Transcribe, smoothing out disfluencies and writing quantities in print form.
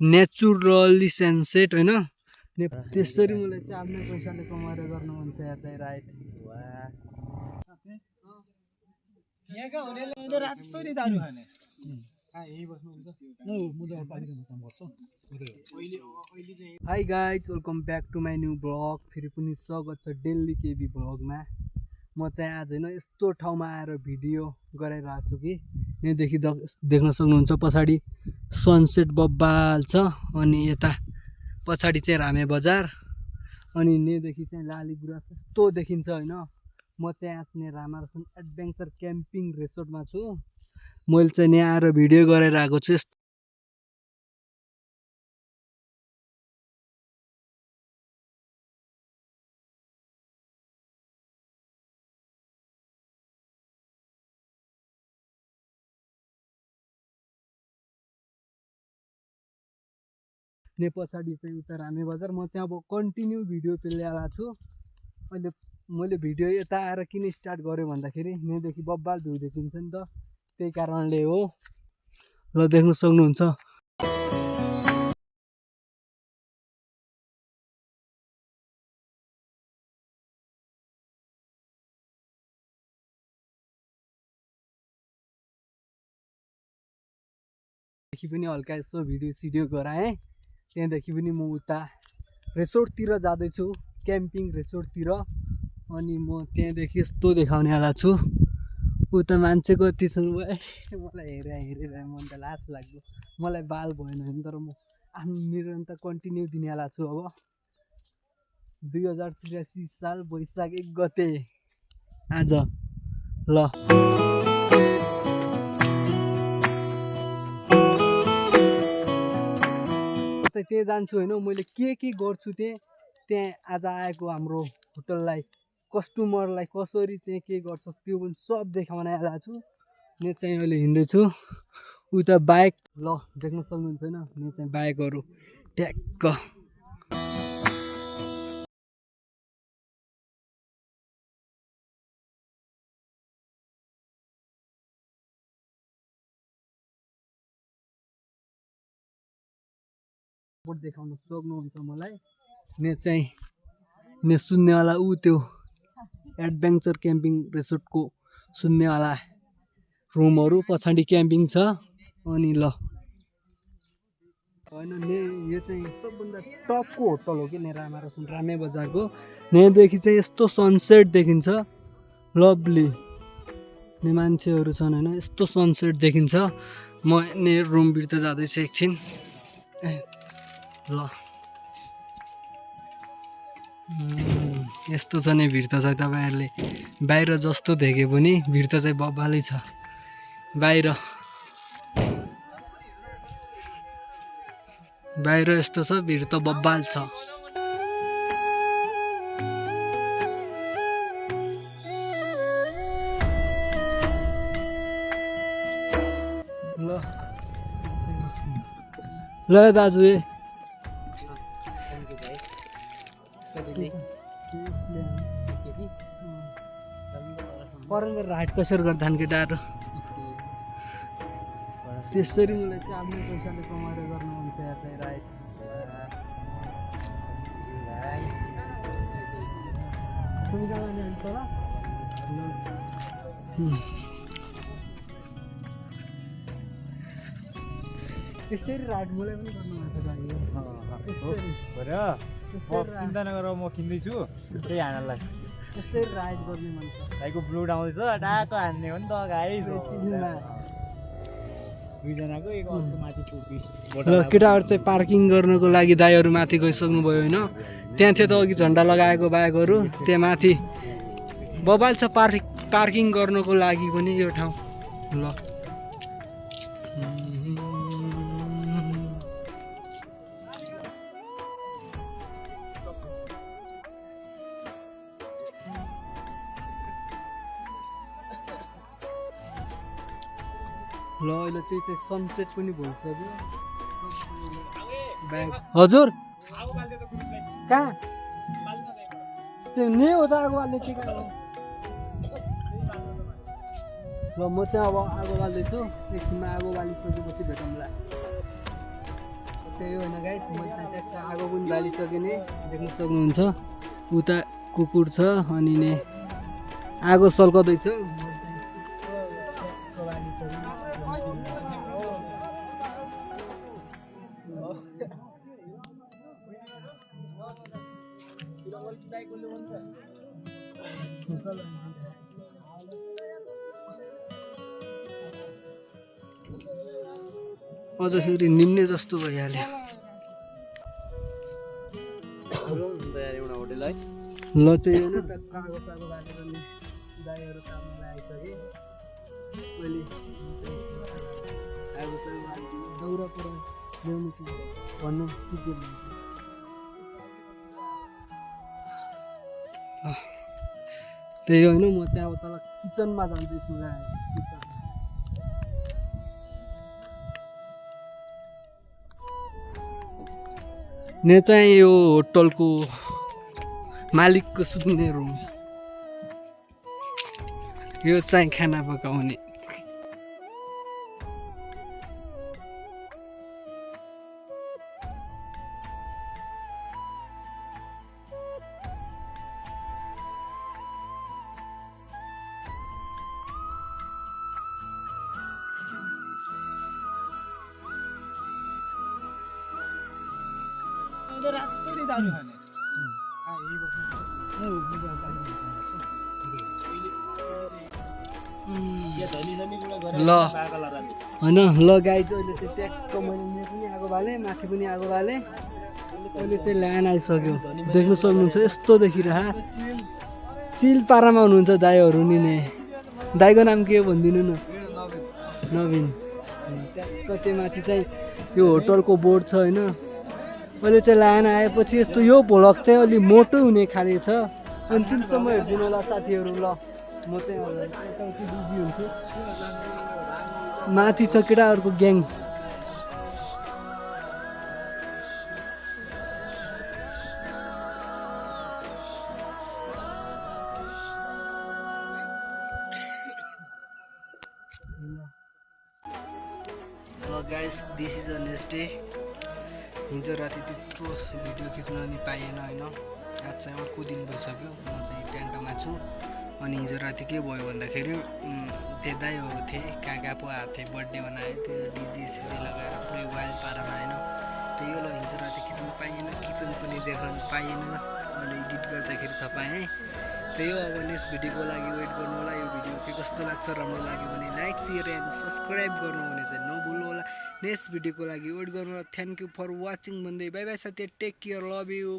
naturally sunset हैन त्यसरी मलाई चाहिँ आफ्नै पैसाले कमाएर गर्न मन छ यार चाहिँ राइड यहाँका हुनेले भने रातभरि दारु खाने यही बस्नुहुन्छ hi guys welcome back to my new blog फेरि पनि स्वागत छ डेली केबी ब्लगमा म चाहिँ आज होइन यस्तो ठाउँमा आएर भिडियो गराइरहेको छु कि यहाँदेखि देख्न सक्नुहुन्छ पछाडि सनसेट बब्बाल छ अनि यता पछाडि चाहिँ रामे बजार अनि यहाँदेखि चाहिँ लाली गुराँस यस्तो देखिन्छ होइन म चाहिँ आज रामारसन एडभेन्चर क्याम्पिङ रिसोर्टमा छु मैले चाहिँ यहाँ आएर भिडियो गराइरहेको छु ने पछाडि चाहिँ उता रामे बजार म चाहिँ अब कन्टिन्यू भिडियो पेलिरहेको छु अहिले मैले भिडियो यता आएर किन स्टार्ट गरेँ भन्दाखेरि यहाँदेखि बब्बाल भ्यू देखिन्छ नि त त्यही कारणले हो ल देख्न सक्नुहुन्छ देखि पनि हल्का यसो भिडियो सिडियो गराएँ त्यहाँदेखि पनि म उता रिसोर्टतिर जाँदैछु क्याम्पिङ रिसोर्टतिर अनि म त्यहाँदेखि यस्तो देखाउनेवाला छु उता मान्छे कति छन् मलाई हेरेर मन त लाज लाग्यो मलाई बाल भएन भने तर म आफ्नो निरन्तर कन्टिन्यू दिनेवाला छु अब 2083 साल वैशाख 1 गते आज ल त्यहाँ जान्छु होइन मैले के गर्छु त्यहाँ आज आएको हाम्रो होटललाई कस्टमरलाई कसरी त्यहाँ के गर्छ त्यो पनि सब देखाउनेवाला छु म चाहिँ अहिले हिँड्दैछु उता बाइक ल देख्न सक्नुहुन्छ होइन म चाहिँ बाइकहरू ट्याक्क देखाउन सक्नुहुन्छ मलाई ने चाहिँ ने सुन्नेवाला ऊ त्यो एडभेन्चर क्याम्पिङ रिसोर्टको सुन्नेवाला रुमहरू पछाडि क्याम्पिङ छ अनि ल होइन यो चाहिँ सबभन्दा टपको होटल हो कि रामारसन रामे बजारको यहाँदेखि चाहिँ यस्तो सनसेट देखिन्छ लभली ने मान्छेहरू छन् होइन यस्तो सनसेट देखिन्छ म ने रुमभित्र जाँदैछु एकछिन ल यस्तो छ नि भिड त चाहिँ तपाईँहरूले बाहिर जस्तो देखे पनि भिड त चाहिँ बब्बालै छ बाहिर यस्तो छ भिड त बब्बाल छ ल दाजु परङ्ग राइड कसरी गर्छन् केटाहरू त्यसरी मलाई चाहिँ आफ्नै पैसाले कमाएर गर्न मन छ यार चाहिँ राइड यसरी राइड मलाई पनि गर्न मन छ चिन्ता नगर म किन्दैछु त्यही हान्नलाई यसरी राइड गर्ने मन छ भाइको ब्लुड आउँदैछ डाको हान्ने हो नि त गाइस दुईजनाको एक अर्को माथि ल केटाहरू चाहिँ पार्किङ गर्नको लागि दाइहरू माथि गइसक्नु भयो होइन त्यहाँ थियो त अघि झन्डा लगाएको बाइकहरू त्यहाँ माथि बबाल छ पार्किङ गर्नको लागि पनि यो ठाउँ ल ल अहिले त्यही चाहिँ सनसेट पनि भइसक्यो हजुर कहाँ त्यो नै हो त आगो बाल्ने के कहाँ हो ल म चाहिँ अब आगो बाल्दैछु एकछिनमा आगो बालिसकेपछि भेटौँला त्यही होइन गाइस मैले चाहिँ ट्याक्क आगो पनि बालिसकेँ नि देख्न सक्नुहुन्छ उता कुकुर छ अनि ने आगो सल्काउँदैछ मैले चाहिँ ट्याक्क बालिसकेँ अझ फेरि निम्ने जस्तो भइहाल्यो ल त्यही होइन टक्क आगो सागो बालेर नि दाइहरू काममा आइसके मैले आगो सागो बालिदिनु दाउरा पुरा ल्याउनु कि भन्नु के के भन्नु त्यही होइन म चाहिँ अब तल किचनमा जान्दैछु गाइस किचन ने चाहिँ यो होटलको मालिकको सुत्ने रुम यो चाहिँ खाना पकाउने रातभरि दारू खाने ल होइन ल गाई चाहिँ अहिले चाहिँ ट्याक्क मैले यहाँ पनि आगो बालेँ माथि पनि आगो बालेँ अहिले चाहिँ ल्यान आइसक्यो देख्न सक्नुहुन्छ यस्तो देखिरह चिल पारामा हुनुहुन्छ दाईहरू नि ने दाईको नाम के हो भनिदिनु न नवीन ट्याक्क त्यो माथि चाहिँ यो होटलको बोर्ड छ होइन अहिले चाहिँ ल्यान आएपछि यस्तो यो भ्लग चाहिँ अलि मोटो हुने खाले छ अन्तिमसम्म हेरिदिनु होला साथीहरू ल म चाहिँ यताउति बिजी हुन्छु माथि छ केटाहरूको gang guys this is a next day हिजो राति त्यत्रो भिडियो खिच्न नि पाइएन होइन आज चाहिँ अर्को दिन भइसक्यो म चाहिँ टेन्टमा छु अनि हिजो राति के भयो भन्दाखेरि त्यो दाइहरू थिए कहाँ कहाँ पो आएको थिएँ बर्थडे बनाए त्यो डिजे सिजे लगाएर पुरै वाइल्ड पारामा होइन त्यही हो ल हिजो राति खिच्न पाइएन किचन पनि देखाउनु पाइएन मैले एडिट गर्दाखेरि थाहा पाएँ त्यही हो अब नेक्स्ट भिडियोको लागि वेट गर्नु होला यो भिडियो के कस्तो लाग्छ राम्रो लाग्यो भने लाइक सेयर एन्ड सब्सक्राइब गर्नु भने चाहिँ नभुल्नु होला नेक्स्ट भिडियोको लागि वेट गर्नु होला थ्याङ्क यू फर वाचिङ भन्दै बाई बाई साथी टेक केयर लभ यु